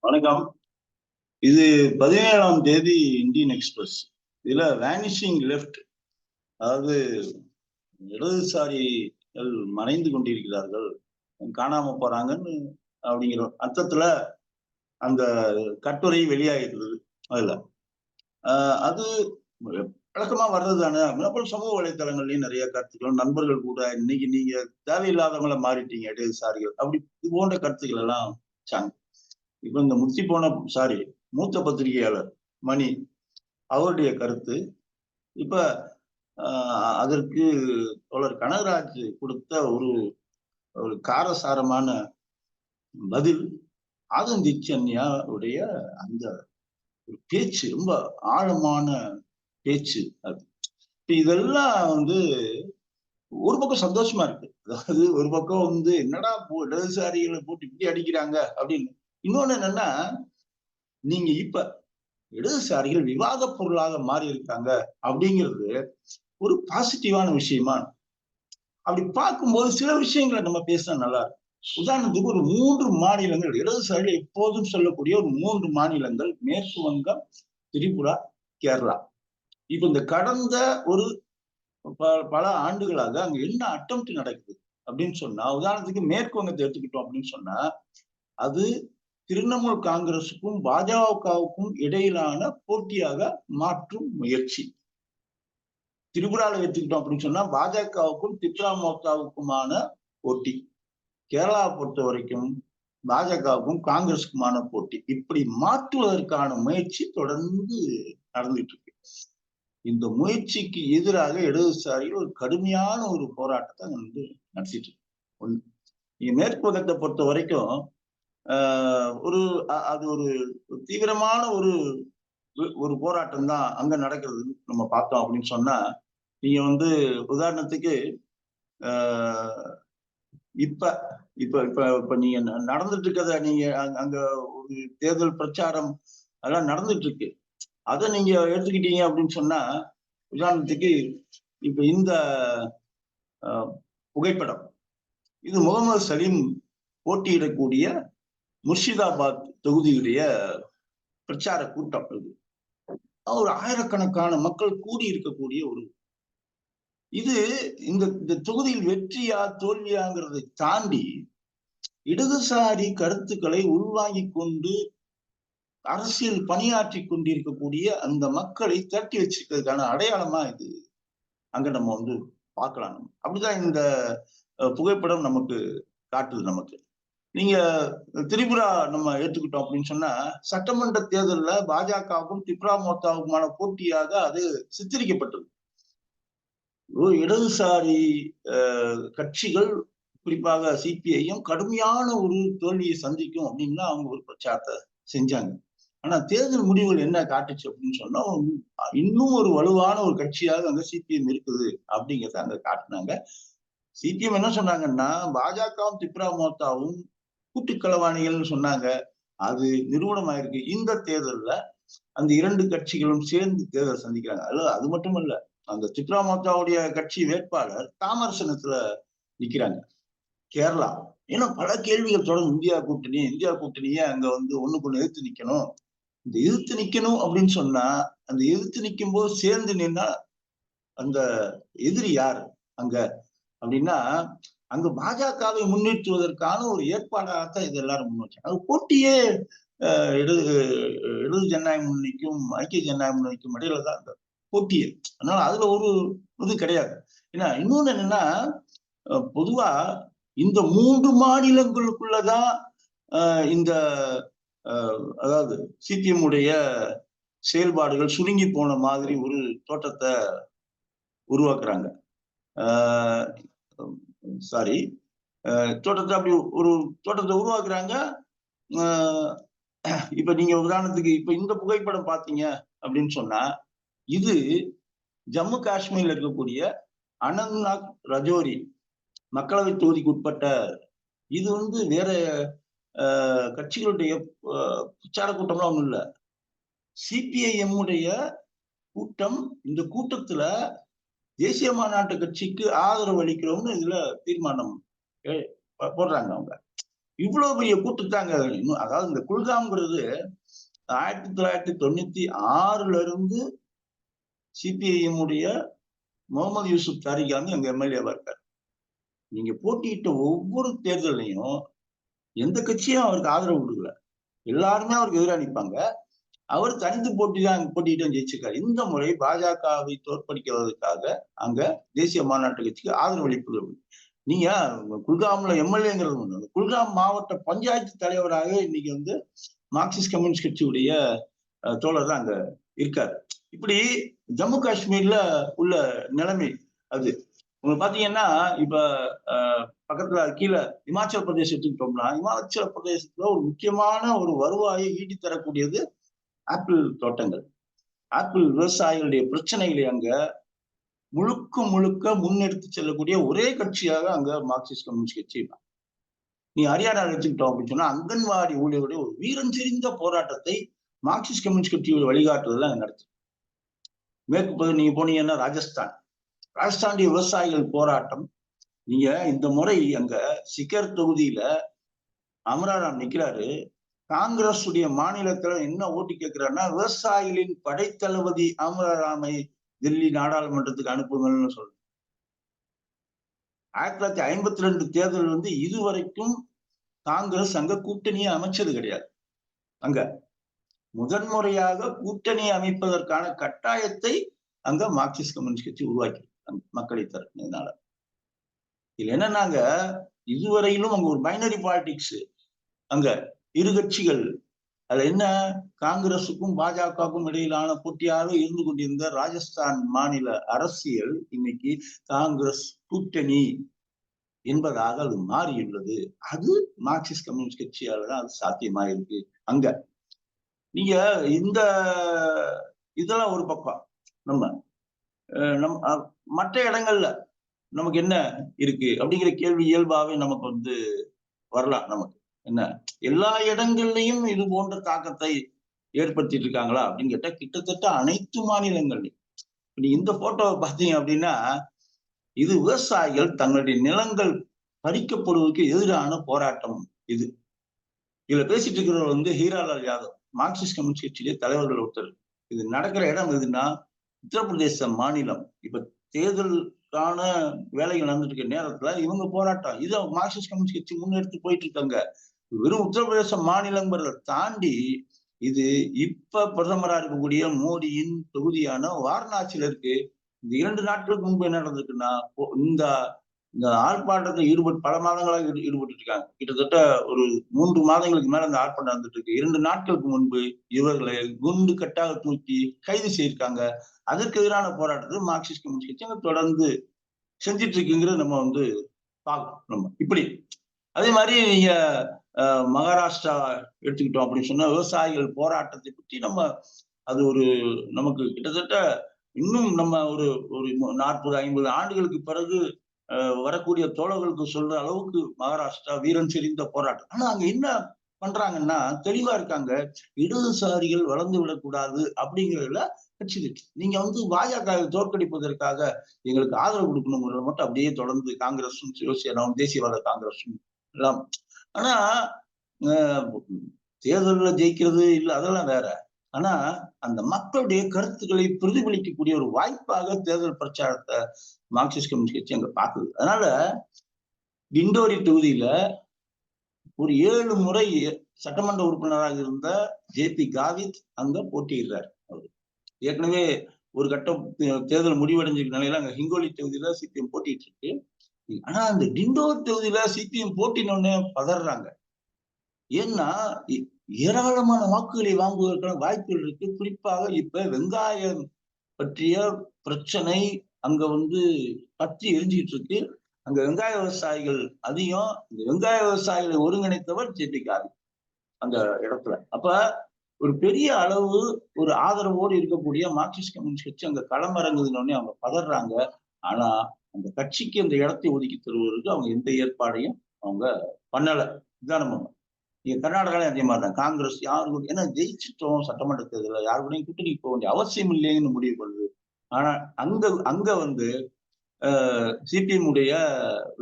வணக்கம். இது 17ஆம் தேதி இந்தியன் எக்ஸ்பிரஸ். இதுல வேனிஷிங் லெஃப்ட், அதாவது இடதுசாரிகள் மறைந்து கொண்டிருக்கிறார்கள், காணாம போறாங்கன்னு அப்படிங்கிற அர்த்தத்துல அந்த கட்டுரை வெளியாகிருந்தது. அதுல அது வழக்கமா வர்றது தானே. அப்புறம் சமூக வலைத்தளங்கள்லயும் நிறைய கருத்துக்கள், நண்பர்கள் கூட இன்னைக்கு நீங்க தேவையில்லாதவங்கள மாறிட்டீங்க இடதுசாரிகள், அப்படி இது போன்ற கருத்துக்கள் எல்லாம் வச்சாங்க. இப்ப இந்த முத்தி போன மூத்த பத்திரிகையாளர் மணி அவருடைய கருத்து இப்ப அதற்கு தோழர் கனகராஜ் கொடுத்த ஒரு காரசாரமான பதில். ஆதந்திச்சன்யாவுடைய அந்த ஒரு பேச்சு ரொம்ப ஆழமான பேச்சு. அது இதெல்லாம் ஒரு பக்கம் சந்தோஷமா இருக்கு. அதாவது ஒரு பக்கம் என்னடா இடதுசாரிகளை போட்டு இப்படி அடிக்கிறாங்க அப்படின்னு. இன்னொன்னு என்னன்னா, நீங்க இப்ப இடதுசாரிகள் விவாத பொருளாக மாறி இருக்காங்க அப்படிங்கிறது ஒரு பாசிட்டிவான விஷயமா. அப்படி பார்க்கும்போது சில விஷயங்களை நம்ம பேசினா நல்லா இருக்கும். உதாரணத்துக்கு ஒரு 3 மாநிலங்கள், இடதுசாரிகள் எப்போதும் சொல்லக்கூடிய ஒரு 3 மாநிலங்கள், மேற்கு வங்கம், திரிபுரா, கேரளா. இப்ப இந்த கடந்த ஒரு பல ஆண்டுகளாக அங்க என்ன அட்டெம்ப்ட் நடக்குது அப்படின்னு சொன்னா, உதாரணத்துக்கு மேற்கு வங்கத்தை எடுத்துக்கிட்டோம் அப்படின்னு சொன்னா, அது திரிணாமுல் காங்கிரசுக்கும் பாஜகவுக்கும் இடையிலான போட்டியாக மாற்றும் முயற்சி. திரிபுரால எடுத்துக்கிட்டோம் அப்படின்னு சொன்னா பாஜகவுக்கும் திப்ரா மோர்ச்சாவுக்குமான போட்டி. கேரளாவை பொறுத்த வரைக்கும் பாஜகவுக்கும் காங்கிரஸுக்குமான போட்டி. இப்படி மாற்றுவதற்கான முயற்சி தொடர்ந்து நடந்துட்டு இருக்கு. இந்த முயற்சிக்கு எதிராக இடதுசாரிகள் ஒரு கடுமையான ஒரு போராட்டத்தை நடத்திட்டு இருக்கு. ஒண்ணு, நீங்க மேற்கு வங்கத்தை பொறுத்த வரைக்கும் அது ஒரு தீவிரமான ஒரு போராட்டம் தான் அங்க நடக்கிறது. நம்ம பார்த்தோம் அப்படின்னு சொன்னா, நீங்க உதாரணத்துக்கு இப்ப இப்ப இப்ப இப்ப நீங்க நடந்துட்டு இருக்கிறத நீங்க அங்க ஒரு தேர்தல் பிரச்சாரம் அதெல்லாம் நடந்துட்டு இருக்கு. அதை நீங்க எடுத்துக்கிட்டீங்க அப்படின்னு சொன்னா, உதாரணத்துக்கு இப்ப இந்த புகைப்படம், இது முகமது சலீம் போட்டியிடக்கூடிய முர்ஷிதாபாத் தொகுதியுடைய பிரச்சார கூட்டம். ஒரு ஆயிரக்கணக்கான மக்கள் கூடி இருக்கக்கூடிய இது இந்த தொகுதியில் வெற்றியா தோல்வியாங்கிறதை தாண்டி இடதுசாரி கருத்துக்களை உள்வாங்கி கொண்டு அரசியல் பணியாற்றி கொண்டிருக்கக்கூடிய அந்த மக்களை தட்டி வச்சிருக்கிறதுக்கான அடையாளமா இது அங்க நம்ம பார்க்கலாம். அப்படிதான் இந்த புகைப்படம் நமக்கு காட்டுது. நமக்கு நீங்க திரிபுரா நம்ம ஏற்றுக்கிட்டோம் அப்படின்னு சொன்னா, சட்டமன்ற தேர்தலில் பாஜகவுக்கும் திப்ரா மோர்ச்சாவுக்குமான போட்டியாக அது சித்தரிக்கப்பட்டது. இடதுசாரி கட்சிகள், குறிப்பாக சிபிஐயும் கடுமையான ஒரு தோல்வியை சந்திக்கும் அப்படின்னு அவங்க ஒரு பிரச்சாரத்தை செஞ்சாங்க. ஆனா தேர்தல் முடிவுகள் என்ன காட்டுச்சு அப்படின்னு சொன்னா, இன்னும் ஒரு வலுவான ஒரு கட்சியாக அங்க சிபிஎம் இருக்குது அப்படிங்கிறத அங்க காட்டினாங்க. சிபிஎம் என்ன சொன்னாங்கன்னா, பாஜகவும் திப்ரா மோர்ச்சாவும் கூட்டுக்களவாணிகள்னு சொன்னாங்க. அது நிறுவனமாயிருக்கு. இந்த தேர்தல்ல அந்த 2 கட்சிகளும் சேர்ந்து தேர்தல் சந்திக்கிறாங்க. அது மட்டும் இல்ல, அந்த திப்ரா மோர்ச்சாவுடைய கட்சி வேட்பாளர் தாமரசனத்துல நிக்கிறாங்க கேரளா. ஏன்னா பல கேள்விகள் தொடர்ந்து இந்தியா கூட்டணியே அங்க ஒண்ணுக்கு ஒண்ணு எதிர்த்து நிக்கணும். இந்த எதிர்த்து நிக்கணும் அப்படின்னு சொன்னா, அந்த எதிர்த்து நிற்கும் போது சேர்ந்து நின்னா அந்த எதிரி யாரு அங்க அப்படின்னா, அங்க பாஜகவை முன்னேற்றுவதற்கான ஒரு ஏற்பாடாகத்தான் இது எல்லாரும் முன் வச்சாங்க. அது போட்டியே இடது ஜனநாயக முன்னணிக்கும் ஐக்கிய ஜனநாயக முன்னணிக்கும் இடையில தான் அந்த போட்டியே. அதனால அதுல ஒரு இது கிடையாது. ஏன்னா இன்னொன்னு என்னன்னா, பொதுவா இந்த 3 மாநிலங்களுக்குள்ளதான் இந்த அதாவது சிபிஎம் உடைய செயல்பாடுகள் சுருங்கி போன மாதிரி ஒரு தோற்றத்தை உருவாக்குறாங்க. தோற்றத்தை அப்படி ஒரு தோற்றத்தை உருவாக்குறாங்க. இப்ப நீங்க உதாரணத்துக்கு இப்ப இந்த புகைப்படம் பாத்தீங்க அப்படின்னு சொன்னா, இது ஜம்மு காஷ்மீர்ல இருக்கக்கூடிய அனந்த்நாக் ரஜோரி மக்களவை தொகுதிக்கு உட்பட்ட, இது வேற கட்சிகளுடைய பிரச்சார கூட்டம்லாம் ஒண்ணும் இல்ல, சிபிஐஎம் உடைய கூட்டம். இந்த கூட்டத்துல தேசிய மாநாட்டு கட்சிக்கு ஆதரவு அளிக்கிறோம்னு இதுல தீர்மானம் போடுறாங்க அவங்க. இவ்வளவு பெரிய கூட்டுத்தாங்க. அதாவது இந்த குல்காம்ங்கிறது 1996 இருந்து சிபிஐஎம் உடைய முகமது யூசுப் தாரிகாமி அங்க எம்எல்ஏவா இருக்காரு. நீங்க போட்டியிட்ட ஒவ்வொரு தேர்தலையும் எந்த கட்சியும் அவருக்கு ஆதரவு கொடுக்கல, எல்லாருமே அவருக்கு எதிராக நிற்பாங்க. அவர் தனித்து போட்டிட்டு ஜெயிச்சிருக்காரு. இந்த முறை பாஜகவை தோற்கடிக்கிறதுக்காக அங்க தேசிய மாநாட்டு கட்சிக்கு ஆதரவு அளிப்பது. நீங்க குல்காம்ல எம்எல்ஏங்கிறது குல்காம் மாவட்ட பஞ்சாயத்து தலைவராக இன்னைக்கு வந்து மார்க்சிஸ்ட் கம்யூனிஸ்ட் கட்சியுடைய தோழர் தான் அங்க இருக்காரு. இப்படி ஜம்மு காஷ்மீர்ல உள்ள நிலைமை அது உங்களுக்கு பாத்தீங்கன்னா, இப்ப பக்கத்துல கீழே இமாச்சல பிரதேசத்துக்கு இமாச்சல பிரதேசத்துல ஒரு முக்கியமான ஒரு வருவாயை ஈட்டி தரக்கூடியது ஆப்பிள் தோட்டங்கள். ஆப்பிள் விவசாயிகளுடைய பிரச்சனைகளை அங்க முழுக்க முழுக்க முன்னெடுத்து செல்லக்கூடிய ஒரே கட்சியாக அங்க மார்க்சிஸ்ட் கம்யூனிஸ்ட் கட்சி. நீ ஹரியானா எடுத்துக்கிட்டோம் அப்படின்னு சொன்னா அங்கன்வாடி ஊழியருடைய ஒரு வீரம் செறிந்த போராட்டத்தை மார்க்சிஸ்ட் கம்யூனிஸ்ட் கட்சியோட வழிகாட்டுதல் நடத்து. மேற்கு நீங்க போனீங்கன்னா ராஜஸ்தானுடைய விவசாயிகள் போராட்டம். நீங்க இந்த முறை அங்க சிக்கர் தொகுதியில அமராராம் நிக்கிறாரு. காங்கிரஸ் உடைய மாநிலத்துல என்ன ஓட்டு கேட்கிறாருன்னா, விவசாயிகளின் படைத்தளபதி அமராராமை டெல்லி நாடாளுமன்றத்துக்கு அனுப்புங்கள்னு சொல்றேன். 1952 தேர்தல் வந்து இதுவரைக்கும் காங்கிரஸ் அங்க கூட்டணியை அமைச்சது கிடையாது. அங்க முதன்முறையாக கூட்டணி அமைப்பதற்கான கட்டாயத்தை அங்க மார்க்சிஸ்ட் கம்யூனிஸ்ட் கட்சி உருவாக்கி மக்களை தரப்பினால. இதுல என்னன்னாங்க, இதுவரையிலும் அங்க ஒரு பைனரி பாலிடிக்ஸ், அங்க இரு கட்சிகள். அதுல என்ன, காங்கிரசுக்கும் பாஜகவுக்கும் இடையிலான போட்டியாக இருந்து கொண்டிருந்த ராஜஸ்தான் மாநில அரசியல் இன்னைக்கு காங்கிரஸ் கூட்டணி என்பதாக அது மாறியுள்ளது. அது மார்க்சிஸ்ட் கம்யூனிஸ்ட் கட்சியால தான் அது சாத்தியமாயிருக்கு. அங்க நீங்க இந்த இதெல்லாம் ஒரு பக்கம். மற்ற இடங்கள்ல நமக்கு என்ன இருக்கு அப்படிங்கிற கேள்வி இயல்பாவே நமக்கு வந்து வரலாம். நமக்கு என்ன, எல்லா இடங்கள்லயும் இது போன்ற தாக்கத்தை ஏற்படுத்திட்டு இருக்காங்களா அப்படின்னு கேட்டா கிட்டத்தட்ட அனைத்து மாநிலங்கள்லையும். நீ இந்த போட்டோவை பார்த்தீங்க அப்படின்னா, இது விவசாயிகள் தங்களுடைய நிலங்கள் பறிக்கப்படுவதற்கு எதிரான போராட்டம். இது இதுல பேசிட்டு இருக்கிறவர் வந்து ஹீராலால் யாதவ், மார்க்சிஸ்ட் கம்யூனிஸ்ட் கட்சியிலே தலைவர்கள் ஒருத்தர். இது நடக்கிற இடம் எதுன்னா உத்தரப்பிரதேச மாநிலம். இப்ப தேர்தலுக்கான வேலைகள் நடந்துட்டு இருக்க நேரத்துல இவங்க போராட்டம், இதை மார்க்சிஸ்ட் கம்யூனிஸ்ட் கட்சி முன்னெடுத்து போயிட்டு இருக்காங்க. வெறும் உத்தரப்பிரதேச மாநிலங்கிறத தாண்டி இது இப்ப பிரதமரா இருக்கக்கூடிய மோடியின் தொகுதியான வாரணாசியில இருக்கு. இந்த 2 நாட்களுக்கு முன்பு என்ன நடந்திருக்குன்னா, இந்த ஆர்ப்பாட்டத்தில் பல மாதங்களாக ஈடுபட்டு இருக்காங்க. கிட்டத்தட்ட ஒரு 3 மாதங்களுக்கு மேல இந்த ஆர்ப்பாட்டம் நடந்துட்டு இருக்கு. 2 நாட்களுக்கு முன்பு இவர்களை குண்டு கட்டாக தூக்கி கைது செய்திருக்காங்க. அதற்கு எதிரான போராட்டத்தை மார்க்சிஸ்ட் கம்யூனிஸ்ட் கட்சி தொடர்ந்து செஞ்சிட்டு இருக்குங்கிறது நம்ம வந்து பார்க்கணும். நம்ம இப்படி அதே மாதிரி நீங்க மகாராஷ்டிரா எடுத்துக்கிட்டோம் அப்படின்னு சொன்னா விவசாயிகள் போராட்டத்தை பற்றி நம்ம அது ஒரு நமக்கு கிட்டத்தட்ட இன்னும் நம்ம ஒரு 40-50 ஆண்டுகளுக்கு பிறகு வரக்கூடிய தோழர்களுக்கு சொல்ற அளவுக்கு மகாராஷ்டிரா வீரம் செறிந்த போராட்டம். ஆனா அங்க என்ன பண்றாங்கன்னா தெளிவா இருக்காங்க, இடதுசாரிகள் வளர்ந்து விடக்கூடாது அப்படிங்கிறதுல கட்சி. நீங்க வந்து பாஜக தோற்கடிப்பதற்காக எங்களுக்கு ஆதரவு கொடுக்கணுங்கிறத மட்டும் அப்படியே தொடர்ந்து காங்கிரஸும் சிவசேனாவும் தேசியவாத காங்கிரஸும் எல்லாம். ஆனா தேர்தலில் ஜெயிக்கிறது இல்லை, அதெல்லாம் வேற. ஆனா அந்த மக்களுடைய கருத்துக்களை பிரதிபலிக்கக்கூடிய ஒரு வாய்ப்பாக தேர்தல் பிரச்சாரத்தை மார்க்சிஸ்ட் கம்யூனிஸ்ட் கட்சி அங்க பாக்குது. அதனால டிண்டோரி தொகுதியில ஒரு 7 முறை சட்டமன்ற உறுப்பினராக இருந்த ஜே.பி. காவித் அங்க போட்டியிடுறார். அவரு ஏற்கனவே ஒரு கட்டம் தேர்தல் முடிவடைஞ்சிருக்க நிலையில அங்க ஹிங்கோலி தொகுதியில சிபிஎம் போட்டிட்டு இருக்கு. ஆனா அந்த டிண்டோர் தொகுதியில சிபிஎம் போட்டினோடனே பதறாங்க. ஏன்னா ஏராளமான வாக்குகளை வாங்குவதற்கான வாய்ப்புகள் இருக்கு. குறிப்பாக இப்ப வெங்காயம் பற்றிய பிரச்சனை அங்க வந்து பற்றி எரிஞ்சுக்கிட்டு இருக்கு. அங்க வெங்காய விவசாயிகள் அதிகம். இந்த வெங்காய விவசாயிகளை ஒருங்கிணைத்தவர் ஜே.பி. காவித் அந்த இடத்துல. அப்ப ஒரு பெரிய அளவு ஒரு ஆதரவோடு இருக்கக்கூடிய மார்க்சிஸ்ட் கம்யூனிஸ்ட் கட்சி அங்க களமிறங்குதுன்னு அவங்க பதறாங்க. ஆனா அந்த கட்சிக்கு அந்த இடத்தை ஒதுக்கி தருவதற்கு அவங்க எந்த ஏற்பாடையும் அவங்க பண்ணல. இதுதான் நம்ம இங்க கர்நாடகாலையும் அதே மாதிரிதான். காங்கிரஸ் யாரு ஏன்னா ஜெயிச்சிட்டோம் சட்டமன்ற தேர்தலில், யாரு கூடயும் கூட்டணிக்கு போக வேண்டிய அவசியம் இல்லைன்னு முடிவு பண்ணுது. ஆனா அங்க வந்து சிபிஎம் உடைய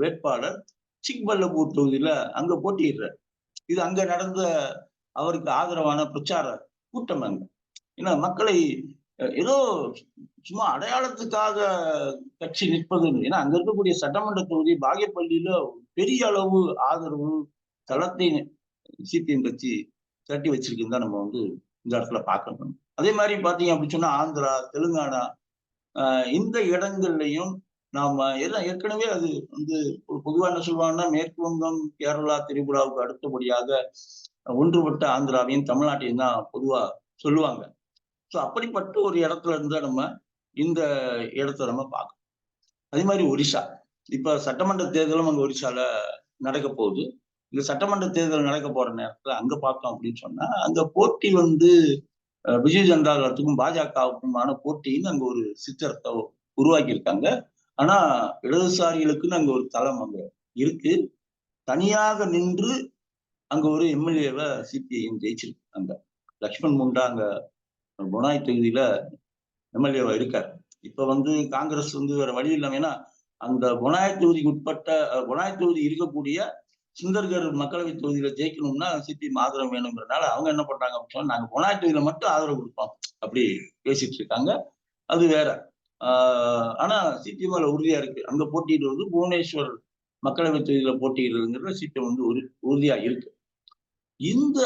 வேட்பாளர் சிக்பல்லபூர் தொகுதியில அங்க போட்டியிடுறார். இது அங்க நடந்த அவருக்கு ஆதரவான பிரச்சார கூட்டம் அங்க. ஏன்னா மக்களை ஏதோ சும்மா அடையாளத்துக்காக கட்சி நிற்பது. ஏன்னா அங்க இருக்கக்கூடிய சட்டமன்ற தொகுதி பாகேப்பள்ளியில பெரிய அளவு ஆதரவு தளத்தை சிபிஎம் கட்சி திரட்டி வச்சிருக்குன்னு தான் நம்ம வந்து இந்த இடத்துல பார்க்கணும். அதே மாதிரி பாத்தீங்க அப்படின்னு சொன்னா ஆந்திரா, தெலுங்கானா இந்த இடங்கள்லையும் நாம எல்லாம் ஏற்கனவே அது வந்து பொதுவா என்ன சொல்லுவாங்கன்னா மேற்கு வங்கம், கேரளா, திரிபுராவுக்கு அடுத்தபடியாக ஒன்றுபட்ட ஆந்திராவையும் தமிழ்நாட்டையும் தான் பொதுவா சொல்லுவாங்க. ஸோ அப்படிப்பட்ட ஒரு இடத்துல இருந்தா நம்ம இந்த இடத்த நம்ம பார்க்கணும். அதே மாதிரி ஒரிசா, இப்ப சட்டமன்ற தேர்தலும் அங்க ஒரிசால நடக்க போகுது. இந்த சட்டமன்ற தேர்தல் நடக்க போற நேரத்துல அங்க பார்த்தோம் அப்படின்னு சொன்னா அங்க போட்டி வந்து பிஜு ஜனதா தளத்துக்கும் பாஜகவுக்குமான போட்டின்னு அங்க ஒரு சித்திரத்தை உருவாக்கி இருக்காங்க. ஆனா இடதுசாரிகளுக்குன்னு அங்க ஒரு தளம் அங்க இருக்கு. தனியாக நின்று அங்க ஒரு எம்எல்ஏவை சிபிஐஎம் ஜெயிச்சிருக்கு. அங்க லக்ஷ்மண் முண்டா அங்க பொனாய் தொகுதியில எம்எல்ஏவா இருக்காரு. இப்ப வந்து காங்கிரஸ் வந்து வேற வழி இல்லாம, ஏன்னா அந்த பொனாய் தொகுதிக்கு உட்பட்ட பொனாய் தொகுதி இருக்கக்கூடிய சுந்தர்கர் மக்களவை தொகுதியில ஜெயிக்கணும்னா சிபிஎம் ஆதரவு வேணுங்கிறதுனால அவங்க என்ன பண்றாங்க அப்படின்னு சொன்னா நாங்க பொனாய் தொகுதியில மட்டும் ஆதரவு கொடுப்போம் அப்படி பேசிட்டு இருக்காங்க. அது வேற. ஆனா சிபிஎம் அதுல உறுதியா இருக்கு. அங்க போட்டியிடுவது புவனேஸ்வர் மக்களவை தொகுதியில போட்டியிடுறதுங்கிறது சிபிஎம் வந்து உறுதியா இருக்கு. இந்த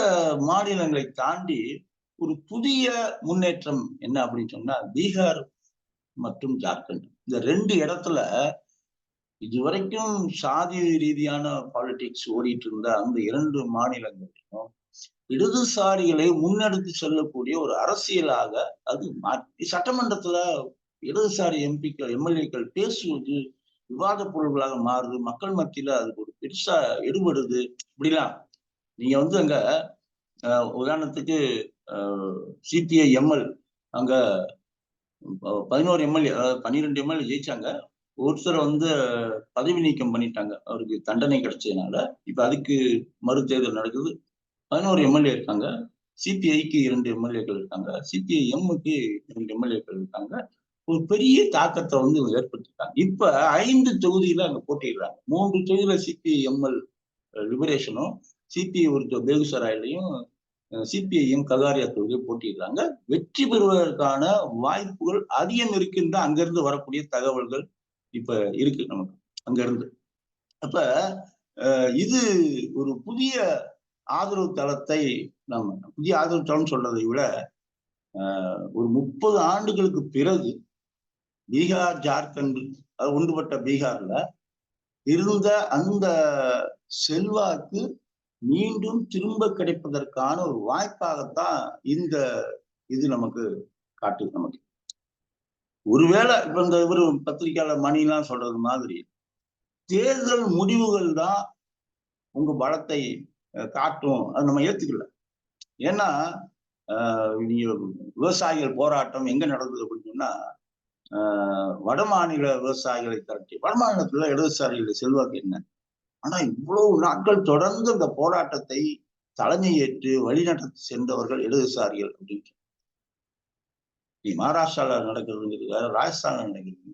மாநிலங்களை தாண்டி ஒரு புதிய முன்னேற்றம் என்ன அப்படின்னு சொன்னா பீகார் மற்றும் ஜார்க்கண்ட் இந்த 2 இடத்துல இதுவரைக்கும் சாதி ரீதியான பாலிடிக்ஸ் ஓடிட்டு இருந்த அந்த 2 மாநிலங்களிலும் இடதுசாரிகளை முன்னெடுத்து செல்லக்கூடிய ஒரு அரசியலாக அது சட்டமன்றத்துல இடதுசாரி எம்பிக்கள், எம்எல்ஏக்கள் பேசுவது விவாத பொருள்களாக மாறுது. மக்கள் மத்தியில அதுக்கு ஒரு பெருசா எடுபடுது. இப்படிலாம் நீங்க வந்து அங்க உதாரணத்துக்கு சிபிஐ எம்எல் அங்க 11 எம்எல்ஏ 12 எம்எல்ஏ ஜெயிச்சாங்க. ஒருத்தரை வந்து பதவி நீக்கம் பண்ணிட்டாங்க அவருக்கு தண்டனை கிடைச்சதுனால. இப்ப அதுக்கு மறு தேர்தல் நடக்குது. 11 எம்எல்ஏ இருக்காங்க. சிபிஐக்கு 2 எம்எல்ஏக்கள் இருக்காங்க. சிபிஐ எம்முக்கு 2 எம்எல்ஏக்கள் இருக்காங்க. ஒரு பெரிய தாக்கத்தை வந்து ஏற்படுத்திட்டாங்க. இப்ப 5 தொகுதியில அங்க போட்டிடுறாங்க. 3 தொகுதியில சிபிஐ எம்எல் லிபரேஷனும், சிபிஐ ஒரு பேகுசராயிலையும், சிபிஐஎம் ககாரியா தொகுதியை போட்டிடுறாங்க. வெற்றி பெறுவதற்கான வாய்ப்புகள் அதிகம் இருக்குன்னு தான் அங்கிருந்து வரக்கூடிய தகவல்கள் இப்ப இருக்கு நமக்கு அங்க இருந்து. அப்ப இது ஒரு புதிய ஆதரவு தளத்தை நம்ம புதிய ஆதரவு தளம் சொல்றதை விட ஒரு 30 ஆண்டுகளுக்கு பிறகு பீகார், ஜார்க்கண்ட் ஒன்றுபட்ட பீகார்ல இருந்த அந்த செல்வாக்கு மீண்டும் திரும்ப கிடைப்பதற்கான ஒரு வாய்ப்பாகத்தான் இந்த இது நமக்கு காட்டுது. நமக்கு ஒருவேளை இப்ப இந்த இவரு பத்திரிகையாளர் மணிலாம் சொல்றது மாதிரி தேர்தல் முடிவுகள் தான் உங்க பலத்தை காட்டும், அது நம்ம ஏத்துக்கல. ஏன்னா விவசாயிகள் போராட்டம் எங்க நடந்தது அப்படின்னு சொன்னா வட மாநில விவசாயிகளை திரட்டி, வட மாநிலத்துல இடதுசாரிகளுடைய செல்வாக்கு என்ன, ஆனா இவ்வளவு நாட்கள் தொடர்ந்து இந்த போராட்டத்தை தலைமை ஏற்று வழிநடத்தி சென்றவர்கள் இடதுசாரிகள் அப்படின்னு. மகாராஷ்டிரால நடக்கிறதுங்கிறது வேற, ராஜஸ்தான்ல நடக்கிறது.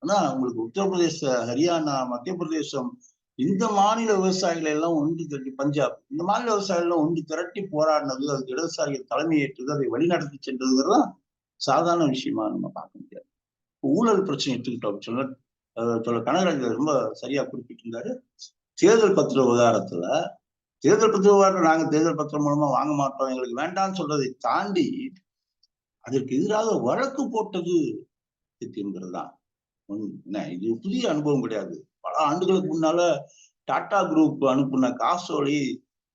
ஆனா உங்களுக்கு உத்தரப்பிரதேச, ஹரியானா, மத்திய பிரதேசம் இந்த மாநில விவசாயிகளை எல்லாம் ஒன்று திரட்டி, பஞ்சாப் இந்த மாநில விவசாயிகள் எல்லாம் ஒன்று திரட்டி போராடினது, அதுக்கு இடதுசாரிகள் தலைமை ஏற்றது, அதை வழிநடத்தி சென்றதுங்கிறதுலாம் சாதாரண விஷயமா நம்ம பார்க்க முடியாது. ஊழல் பிரச்சனை எடுத்துக்கிட்டோம் சொல்ல கனகராஜ் ரொம்ப சரியா குறிப்பிட்டிருந்தாரு. தேர்தல் பத்திர விவகாரத்துல தேர்தல் பத்திர விவகாரம் நாங்க தேர்தல் பத்திரம் மூலமா வாங்க மாட்டோம், எங்களுக்கு வேண்டாம்னு சொல்றதை தாண்டி அதற்கு எதிராக வழக்கு போட்டது என்கிறது தான். இது புதிய அனுபவம் கிடையாது. பல ஆண்டுகளுக்கு முன்னால டாடா குரூப் அனுப்புன காசோலை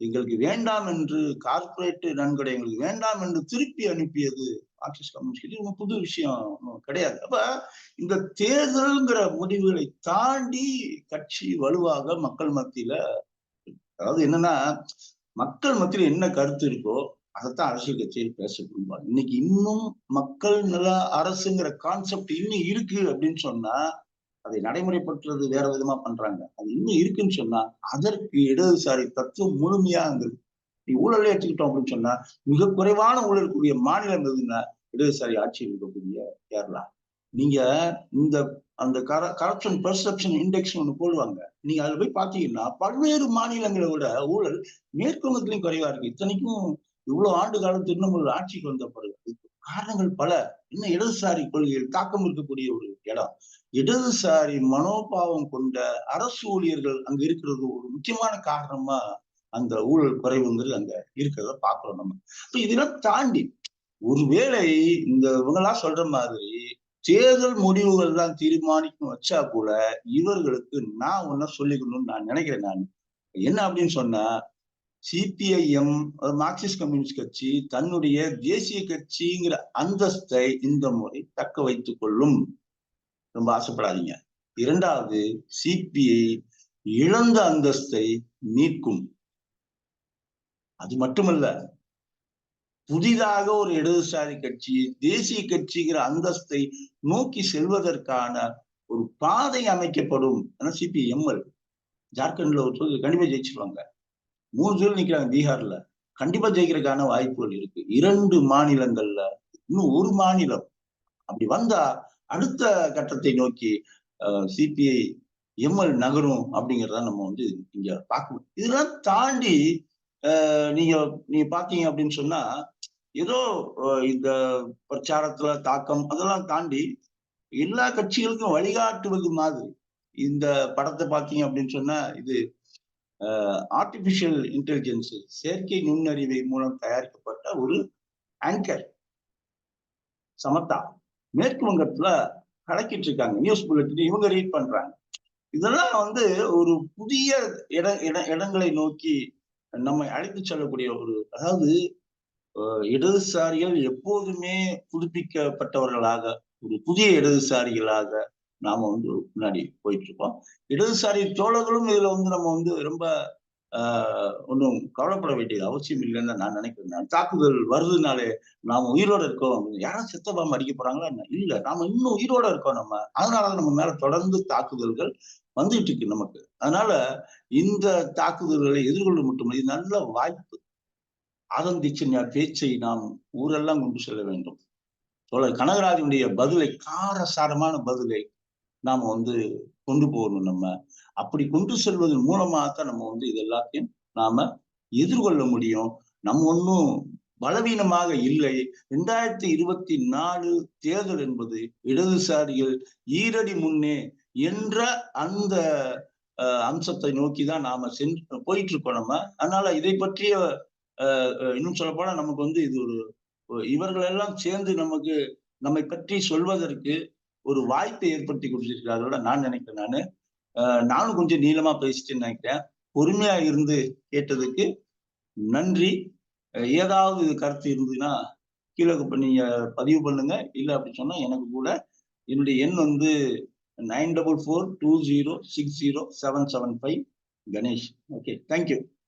எங்களுக்கு வேண்டாம் என்று, கார்பரேட் நன்கொடை எங்களுக்கு வேண்டாம் என்று திருப்பி அனுப்பியது மார்க்சிஸ்ட் கம்யூனிஸ்ட். இது புது விஷயம் கிடையாது. அப்ப இந்த தேர்தல்ங்கிற முடிவுகளை தாண்டி கட்சி வலுவாக மக்கள் மத்தியில, அதாவது என்னன்னா மக்கள் மத்தியில என்ன கருத்து இருக்கோ அதைத்தான் அரசியல் கட்சியில் பேச விரும்புவாங்க. இன்னைக்கு இன்னும் மக்கள் நல அரசுங்கிற கான்செப்ட் இன்னும் இருக்கு அப்படின்னு சொன்னா அதை நடைமுறைப்படுத்துறது வேற விதமா பண்றாங்க. அது இன்னும் இருக்குன்னு சொன்னா அதற்கு இடதுசாரி தத்துவம் முழுமையா அங்க ஊழலே எடுத்துக்கிட்டோம் அப்படின்னு சொன்னா மிக குறைவான ஊழல் கூடிய மாநிலம் எதுன்னா இடதுசாரி ஆட்சியில் இருக்கக்கூடிய கேரளா. நீங்க இந்த அந்த கரப்ஷன் பெர்செப்ஷன் இண்டெக்ஸ் ஒண்ணு போடுவாங்க. நீங்க அதுல போய் பாத்தீங்கன்னா பல்வேறு மாநிலங்களை விட ஊழல் மேற்கு வங்கத்திலையும் குறைவா இருக்கு. இத்தனைக்கும் இவ்வளவு ஆண்டு காலம் திரிணாமுல் ஆட்சிக்கு வந்த பிறகு காரணங்கள் பல. இன்னும் இடதுசாரி கொள்கைகள் தாக்கம் இருக்கக்கூடிய ஒரு இடம். இடதுசாரி மனோபாவம் கொண்ட அரசு ஊழியர்கள் அங்க இருக்கிறது ஒரு முக்கியமான காரணமா அந்த ஊழல் குறைவுங்கிறது அங்க இருக்கிறத பாக்குறோம் நம்ம. இப்ப இதெல்லாம் தாண்டி ஒருவேளை இந்த இவங்களா சொல்ற மாதிரி தேர்தல் முடிவுகள் தான் தீர்மானிக்கும் வச்சா கூட இவர்களுக்கு நான் ஒன்ன சொல்லிக்கணும்னு நான் நினைக்கிறேன். நான் என்ன அப்படின்னு சொன்னா, சிபிஐஎம் மார்க்சிஸ்ட் கம்யூனிஸ்ட் கட்சி தன்னுடைய தேசிய கட்சிங்கிற அந்தஸ்தை இந்த முறை தக்க வைத்துக் கொள்ளும். ரொம்ப ஆசைப்படாதீங்க. இரண்டாவது, சிபிஐ இழந்த அந்தஸ்தை மீட்கும். அது மட்டுமல்ல, புதிதாக ஒரு இடதுசாரி கட்சி தேசிய கட்சிங்கிற அந்தஸ்தை நோக்கி செல்வதற்கான ஒரு பாதை அமைக்கப்படும். சிபிஎம்எல் ஜார்க்கண்ட்ல ஒரு கண்டிப்பா ஜெயிச்சிருவாங்க. 3 பேர் நிக்கிறாங்க பீகார்ல. கண்டிப்பா ஜெயிக்கிறதுக்கான வாய்ப்புகள் இருக்கு. 2 மாநிலங்கள்ல இன்னும் ஒரு மாநிலம் அப்படி வந்தா அடுத்த கட்டத்தை நோக்கி சிபிஐ எம்எல் நகரும் அப்படிங்கிறத நம்ம வந்து இங்க பார்க்கணும். இதெல்லாம் தாண்டி நீங்க பாத்தீங்க அப்படின்னு சொன்னா ஏதோ இந்த பிரச்சாரத்துல தாக்கம் அதெல்லாம் தாண்டி எல்லா கட்சிகளுக்கும் வழிகாட்டுவது மாதிரி இந்த படத்தை பாத்தீங்க அப்படின்னு சொன்னா இது ஆர்டிபிஷியல் இன்டெலிஜென்ஸ் செயற்கை நுண்ணறிவை மூலம் தயாரிக்கப்பட்ட ஒரு ஆங்கர் சமத்தா மேற்கு வங்கத்துல கலக்கிட்டு இருக்காங்க. நியூஸ் புல்லட்டின் இவங்க ரீட் பண்றாங்க. இதெல்லாம் வந்து ஒரு புதிய இடங்களை நோக்கி நம்மை அழைத்து செல்லக்கூடிய ஒரு, அதாவது இடதுசாரிகள் எப்போதுமே புதுப்பிக்கப்பட்டவர்களாக ஒரு புதிய இடதுசாரிகளாக நாம வந்து முன்னாடி போயிட்டு இருக்கோம். இடதுசாரி தோழர்களும் இதுல வந்து நம்ம வந்து ரொம்ப ஒன்றும் கவலைப்பட வேண்டியது அவசியம் இல்லைன்னு நான் நினைக்கிறேன். தாக்குதல் வருதுனாலே நாம உயிரோட இருக்கோம், யாரும் செத்தபாம அடிக்க போறாங்களா இல்ல, நாம இன்னும் உயிரோட இருக்கோம். நம்ம அதனாலதான் நம்ம மேல தொடர்ந்து தாக்குதல்கள் வந்துட்டு இருக்கு நமக்கு. அதனால இந்த தாக்குதல்களை எதிர்கொள்ள மட்டும் இது நல்ல வாய்ப்பு. ஆதந்திச்சின் பேச்சை நாம் ஊரெல்லாம் கொண்டு செல்ல வேண்டும். தோழர் கனகராஜனுடைய பதிலை, காரசாரமான பதிலை நாம வந்து கொண்டு போகணும். நம்ம அப்படி கொண்டு செல்வதன் மூலமாகத்தான் நம்ம வந்து இது எல்லாத்தையும் நாம எதிர்கொள்ள முடியும். நம்ம ஒன்னும் பலவீனமாக இல்லை. 2024 தேர்தல் என்பது இடதுசாரிகள் ஈரடி முன்னே என்ற அந்த அம்சத்தை நோக்கிதான் நாம போயிட்டு இருக்கோம் நம்ம. அதனால இதை பற்றிய இன்னும் சொல்ல போனா நமக்கு வந்து இது ஒரு இவர்கள் எல்லாம் சேர்ந்து நமக்கு நம்மை பற்றி சொல்வதற்கு ஒரு வாய்ப்பை ஏற்படுத்தி கொடுத்திருக்கிறார்கள் நான் நினைக்கிறேன். நானும் கொஞ்சம் நீளமா பேசிட்டேன்னு நினைக்கிறேன். பொறுமையா இருந்து கேட்டதுக்கு நன்றி. ஏதாவது கருத்து இருந்ததுன்னா கீழே நீங்க பதிவு பண்ணுங்க. இல்லை அப்படி சொன்னா எனக்கு கூட என்னுடைய எண் வந்து 9442060775 கணேஷ். Okay, thank you.